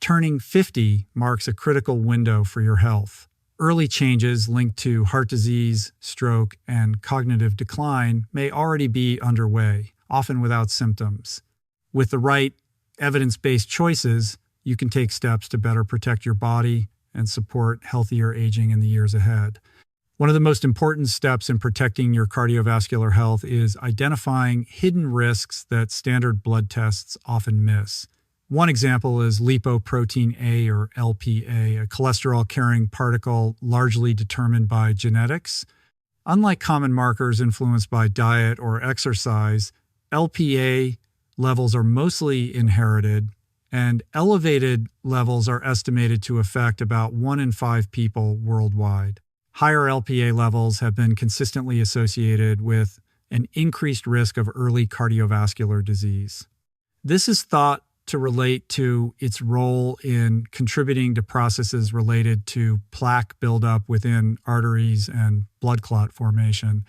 turning 50 marks a critical window for your health. Early changes linked to heart disease, stroke, and cognitive decline may already be underway, often without symptoms. With the right evidence-based choices, you can take steps to better protect your body and support healthier aging in the years ahead. One of the most important steps in protecting your cardiovascular health is identifying hidden risks that standard blood tests often miss. One example is Lipoprotein A, or LPA, a cholesterol-carrying particle largely determined by genetics. Unlike common markers influenced by diet or exercise, LPA levels are mostly inherited, and elevated levels are estimated to affect about 1 in 5 people worldwide. Higher LPA levels have been consistently associated with an increased risk of early cardiovascular disease. This is thought to relate to its role in contributing to processes related to plaque buildup within arteries and blood clot formation.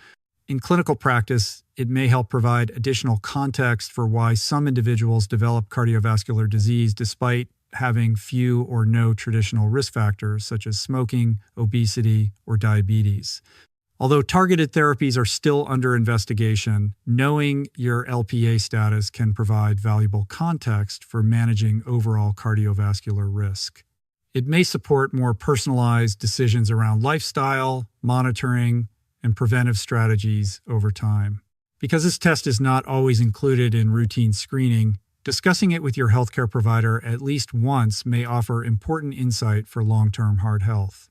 In clinical practice, it may help provide additional context for why some individuals develop cardiovascular disease despite having few or no traditional risk factors such as smoking, obesity, or diabetes. Although targeted therapies are still under investigation, knowing your LPA status can provide valuable context for managing overall cardiovascular risk. It may support more personalized decisions around lifestyle, monitoring, and preventive strategies over time. Because this test is not always included in routine screening, discussing it with your healthcare provider at least once may offer important insight for long-term heart health.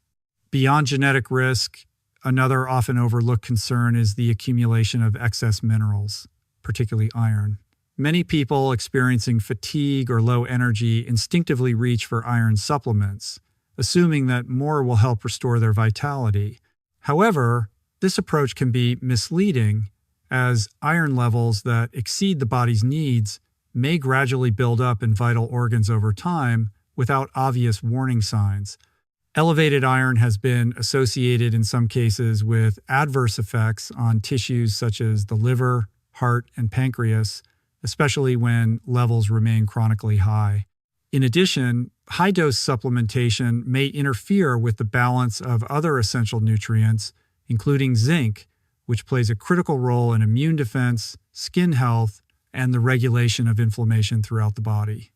Beyond genetic risk, another often overlooked concern is the accumulation of excess minerals, particularly iron. Many people experiencing fatigue or low energy instinctively reach for iron supplements, assuming that more will help restore their vitality. However, this approach can be misleading, as iron levels that exceed the body's needs may gradually build up in vital organs over time without obvious warning signs. Elevated iron has been associated in some cases with adverse effects on tissues such as the liver, heart, and pancreas, especially when levels remain chronically high. In addition, high-dose supplementation may interfere with the balance of other essential nutrients, including zinc, which plays a critical role in immune defense, skin health, and the regulation of inflammation throughout the body.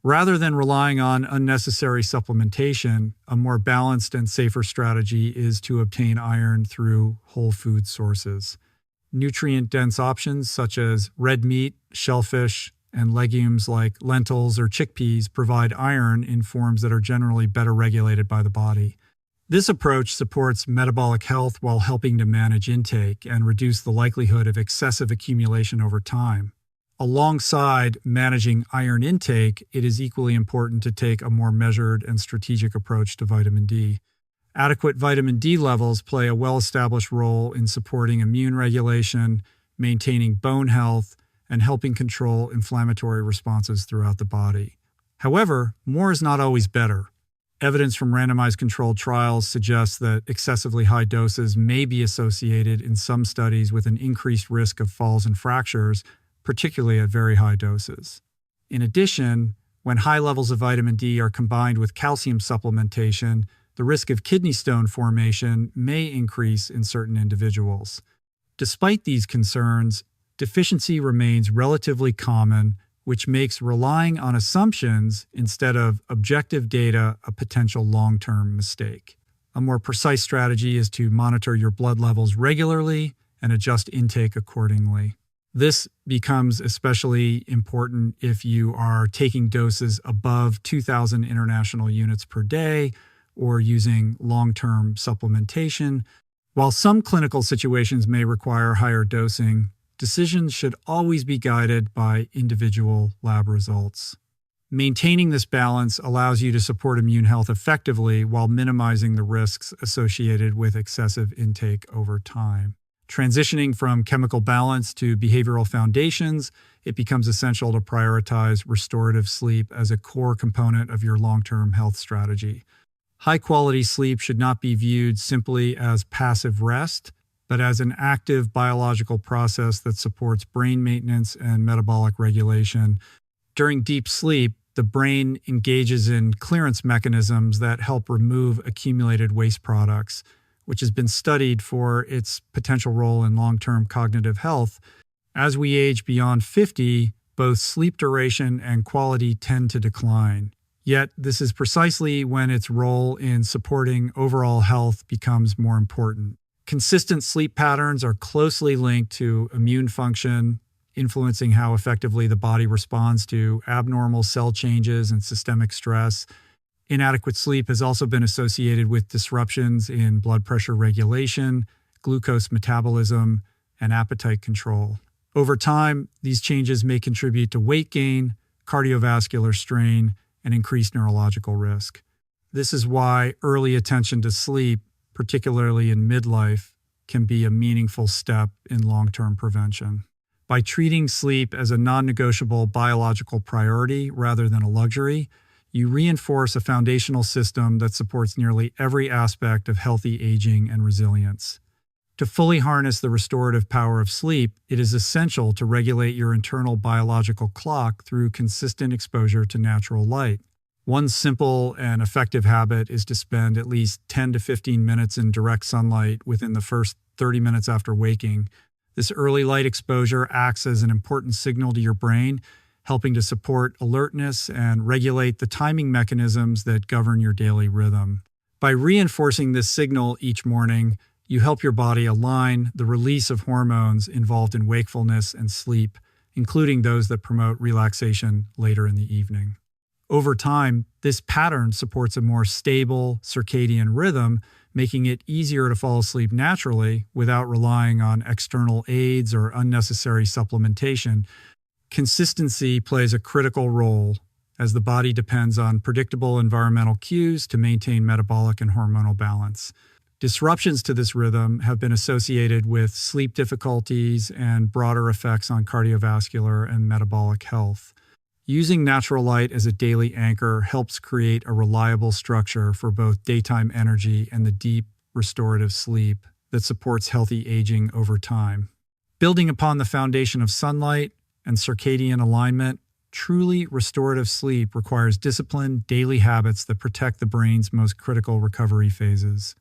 Rather than relying on unnecessary supplementation, a more balanced and safer strategy is to obtain iron through whole food sources. Nutrient-dense options such as red meat, shellfish, and legumes like lentils or chickpeas provide iron in forms that are generally better regulated by the body. This approach supports metabolic health while helping to manage intake and reduce the likelihood of excessive accumulation over time. Alongside managing iron intake, it is equally important to take a more measured and strategic approach to vitamin D. Adequate vitamin D levels play a well-established role in supporting immune regulation, maintaining bone health, and helping control inflammatory responses throughout the body. However, more is not always better. Evidence from randomized controlled trials suggests that excessively high doses may be associated in some studies with an increased risk of falls and fractures, particularly at very high doses. In addition, when high levels of vitamin D are combined with calcium supplementation, the risk of kidney stone formation may increase in certain individuals. Despite these concerns, deficiency remains relatively common, which makes relying on assumptions instead of objective data a potential long-term mistake. A more precise strategy is to monitor your blood levels regularly and adjust intake accordingly. This becomes especially important if you are taking doses above 2,000 international units per day or using long-term supplementation. While some clinical situations may require higher dosing, decisions should always be guided by individual lab results. Maintaining this balance allows you to support immune health effectively while minimizing the risks associated with excessive intake over time. Transitioning from chemical balance to behavioral foundations, it becomes essential to prioritize restorative sleep as a core component of your long-term health strategy. High-quality sleep should not be viewed simply as passive rest, but as an active biological process that supports brain maintenance and metabolic regulation. During deep sleep, the brain engages in clearance mechanisms that help remove accumulated waste products, which has been studied for its potential role in long-term cognitive health. As we age beyond 50, both sleep duration and quality tend to decline. Yet, this is precisely when its role in supporting overall health becomes more important. Consistent sleep patterns are closely linked to immune function, influencing how effectively the body responds to abnormal cell changes and systemic stress. Inadequate sleep has also been associated with disruptions in blood pressure regulation, glucose metabolism, and appetite control. Over time, these changes may contribute to weight gain, cardiovascular strain, and increased neurological risk. This is why early attention to sleep, particularly in midlife, can be a meaningful step in long-term prevention. By treating sleep as a non-negotiable biological priority rather than a luxury, you reinforce a foundational system that supports nearly every aspect of healthy aging and resilience. To fully harness the restorative power of sleep, it is essential to regulate your internal biological clock through consistent exposure to natural light. One simple and effective habit is to spend at least 10 to 15 minutes in direct sunlight within the first 30 minutes after waking. This early light exposure acts as an important signal to your brain, helping to support alertness and regulate the timing mechanisms that govern your daily rhythm. By reinforcing this signal each morning, you help your body align the release of hormones involved in wakefulness and sleep, including those that promote relaxation later in the evening. Over time, this pattern supports a more stable circadian rhythm, making it easier to fall asleep naturally without relying on external aids or unnecessary supplementation. Consistency plays a critical role as the body depends on predictable environmental cues to maintain metabolic and hormonal balance. Disruptions to this rhythm have been associated with sleep difficulties and broader effects on cardiovascular and metabolic health. Using natural light as a daily anchor helps create a reliable structure for both daytime energy and the deep, restorative sleep that supports healthy aging over time. Building upon the foundation of sunlight and circadian alignment, truly restorative sleep requires disciplined, daily habits that protect the brain's most critical recovery phases.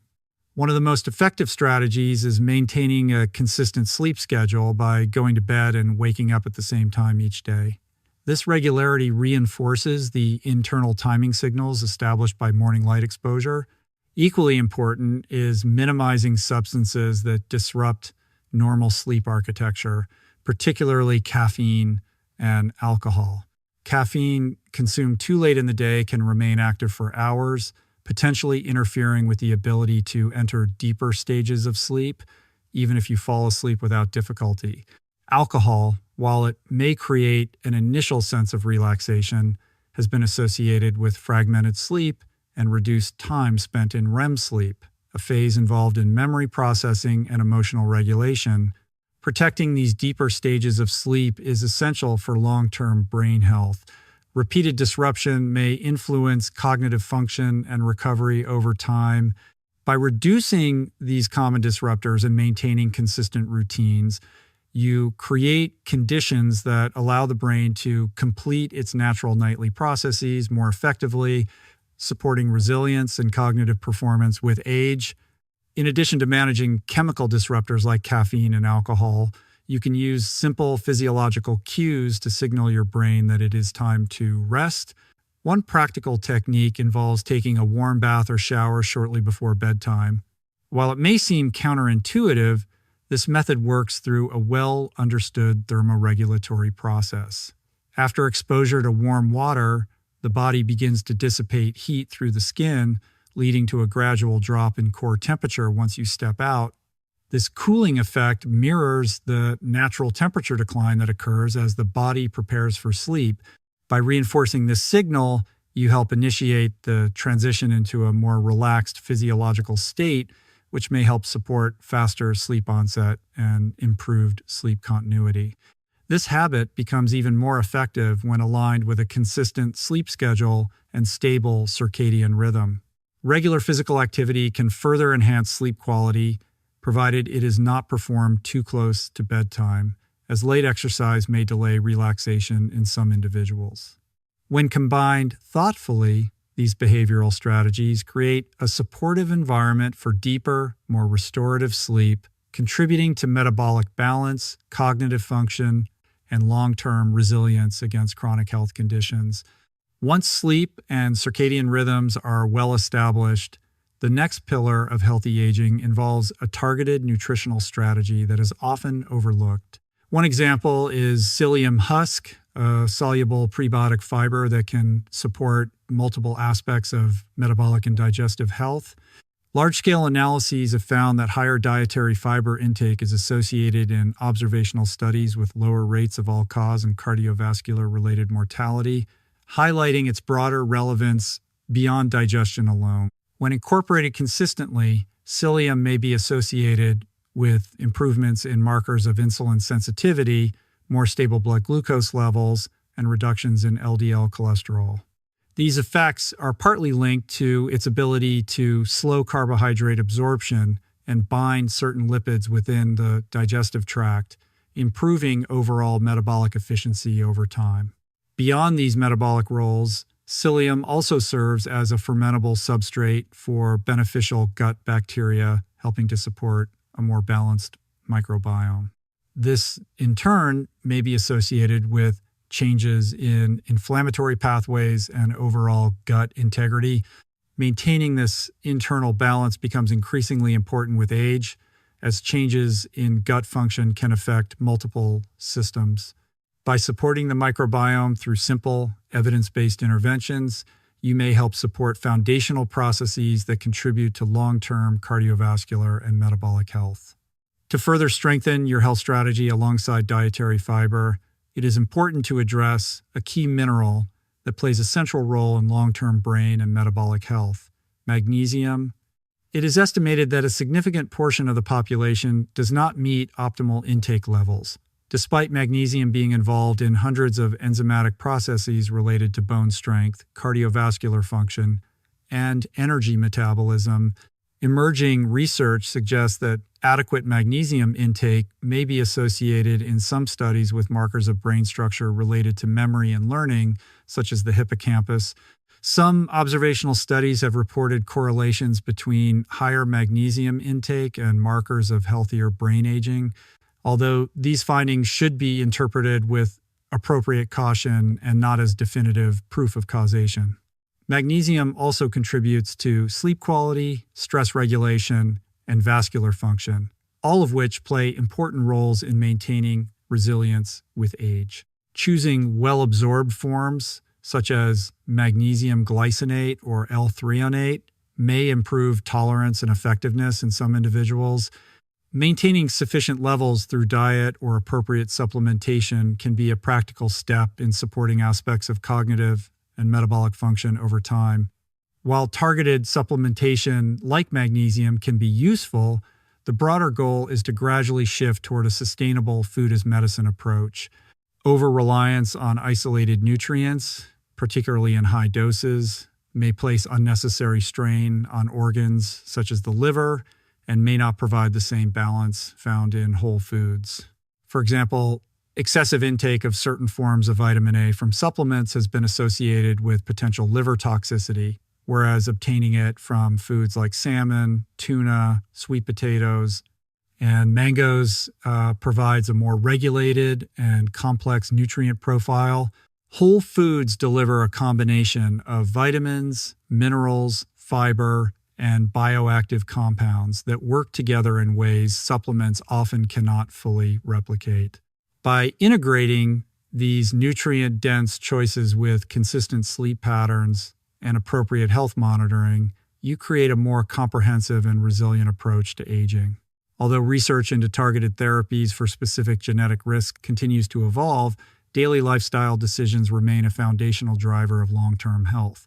One of the most effective strategies is maintaining a consistent sleep schedule by going to bed and waking up at the same time each day. This regularity reinforces the internal timing signals established by morning light exposure. Equally important is minimizing substances that disrupt normal sleep architecture, particularly caffeine and alcohol. Caffeine consumed too late in the day can remain active for hours, potentially interfering with the ability to enter deeper stages of sleep, even if you fall asleep without difficulty. Alcohol, while it may create an initial sense of relaxation, has been associated with fragmented sleep and reduced time spent in REM sleep, a phase involved in memory processing and emotional regulation. Protecting these deeper stages of sleep is essential for long-term brain health. Repeated disruption may influence cognitive function and recovery over time. By reducing these common disruptors and maintaining consistent routines, you create conditions that allow the brain to complete its natural nightly processes more effectively, supporting resilience and cognitive performance with age. In addition to managing chemical disruptors like caffeine and alcohol, you can use simple physiological cues to signal your brain that it is time to rest. One practical technique involves taking a warm bath or shower shortly before bedtime. While it may seem counterintuitive, this method works through a well-understood thermoregulatory process. After exposure to warm water, the body begins to dissipate heat through the skin, leading to a gradual drop in core temperature once you step out. This cooling effect mirrors the natural temperature decline that occurs as the body prepares for sleep. By reinforcing this signal, you help initiate the transition into a more relaxed physiological state, which may help support faster sleep onset and improved sleep continuity. This habit becomes even more effective when aligned with a consistent sleep schedule and stable circadian rhythm. Regular physical activity can further enhance sleep quality, provided it is not performed too close to bedtime, as late exercise may delay relaxation in some individuals. When combined thoughtfully, these behavioral strategies create a supportive environment for deeper, more restorative sleep, contributing to metabolic balance, cognitive function, and long-term resilience against chronic health conditions. Once sleep and circadian rhythms are well established, the next pillar of healthy aging involves a targeted nutritional strategy that is often overlooked. One example is psyllium husk, a soluble prebiotic fiber that can support multiple aspects of metabolic and digestive health. Large-scale analyses have found that higher dietary fiber intake is associated in observational studies with lower rates of all-cause and cardiovascular-related mortality, highlighting its broader relevance beyond digestion alone. When incorporated consistently, psyllium may be associated with improvements in markers of insulin sensitivity, more stable blood glucose levels, and reductions in LDL cholesterol. These effects are partly linked to its ability to slow carbohydrate absorption and bind certain lipids within the digestive tract, improving overall metabolic efficiency over time. Beyond these metabolic roles, psyllium also serves as a fermentable substrate for beneficial gut bacteria, helping to support a more balanced microbiome. This, in turn, may be associated with changes in inflammatory pathways and overall gut integrity. Maintaining this internal balance becomes increasingly important with age, as changes in gut function can affect multiple systems. By supporting the microbiome through simple, evidence-based interventions, you may help support foundational processes that contribute to long-term cardiovascular and metabolic health. To further strengthen your health strategy alongside dietary fiber, it is important to address a key mineral that plays a central role in long-term brain and metabolic health: magnesium. It is estimated that a significant portion of the population does not meet optimal intake levels, despite magnesium being involved in hundreds of enzymatic processes related to bone strength, cardiovascular function, and energy metabolism. Emerging research suggests that adequate magnesium intake may be associated in some studies with markers of brain structure related to memory and learning, such as the hippocampus. Some observational studies have reported correlations between higher magnesium intake and markers of healthier brain aging, although these findings should be interpreted with appropriate caution and not as definitive proof of causation. Magnesium also contributes to sleep quality, stress regulation, and vascular function, all of which play important roles in maintaining resilience with age. Choosing well-absorbed forms, such as magnesium glycinate or L-threonate, may improve tolerance and effectiveness in some individuals. Maintaining sufficient levels through diet or appropriate supplementation can be a practical step in supporting aspects of cognitive and metabolic function over time. While targeted supplementation like magnesium can be useful, the broader goal is to gradually shift toward a sustainable food as medicine approach. Over-reliance on isolated nutrients, particularly in high doses, may place unnecessary strain on organs such as the liver and may not provide the same balance found in whole foods. For example, excessive intake of certain forms of vitamin A from supplements has been associated with potential liver toxicity, whereas obtaining it from foods like salmon, tuna, sweet potatoes, and mangoes provides a more regulated and complex nutrient profile. Whole foods deliver a combination of vitamins, minerals, fiber, and bioactive compounds that work together in ways supplements often cannot fully replicate. By integrating these nutrient-dense choices with consistent sleep patterns and appropriate health monitoring, you create a more comprehensive and resilient approach to aging. Although research into targeted therapies for specific genetic risk continues to evolve, daily lifestyle decisions remain a foundational driver of long-term health.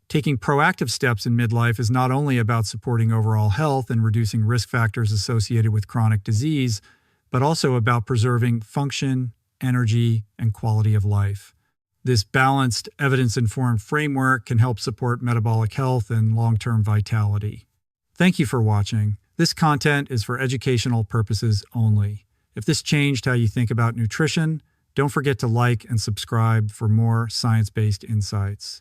Taking proactive steps in midlife is not only about supporting overall health and reducing risk factors associated with chronic disease, but also about preserving function, energy, and quality of life. This balanced, evidence-informed framework can help support metabolic health and long-term vitality. Thank you for watching. This content is for educational purposes only. If this changed how you think about nutrition, Don't forget to like and subscribe for more science-based insights.